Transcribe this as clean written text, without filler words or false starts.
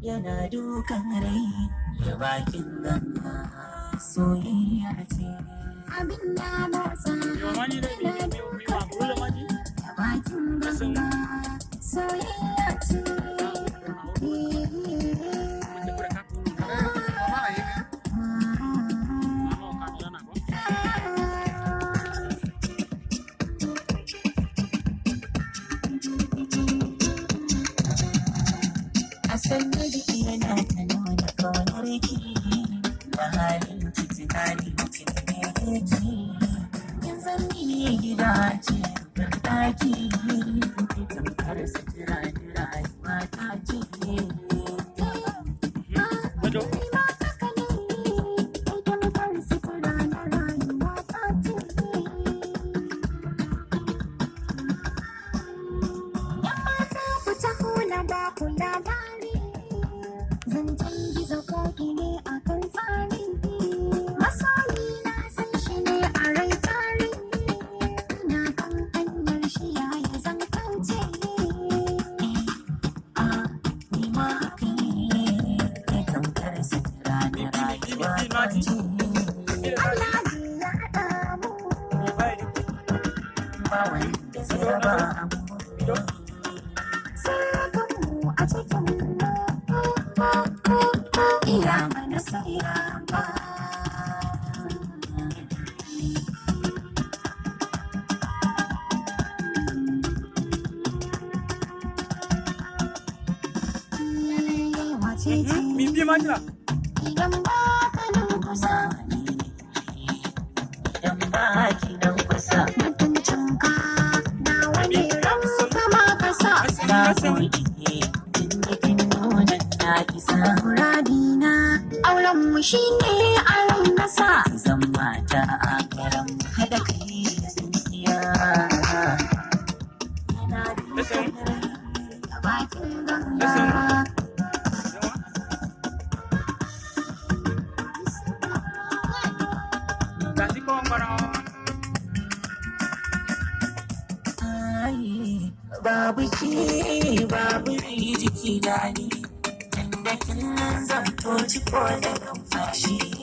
yana dukan rai ya bakin ganga soyayya ce abin ya motsa yana dukan rai ya bakin ganga soyayya ce sannan jiki yana ta nuna kaunar ki da halin ki tunani mutum ne yake yin zambi ne gida ce ban daki tamkar sutura da rayuwa ta ce zancen gizo koki ne a kan tsari masoyi na san shi ne a rai tari ina kan hanyar shi yaya zan kance ni ma haka ne ya tamkar sutura da rayuwa ta ce Allah ya haɗa mu ba wanda zai raba mu sarakan mu a cikin iya mana tsira ba idan ba ka nan kusa idan ba ki nan kusa mutuncin ka na wani ran kama kasa na koyi muradina auren mu shine aron nasa zan mata a garan hada kai tsinkiya yana da bakin ganga babu ke babu jiki dani da kin zamto ciko da numfashi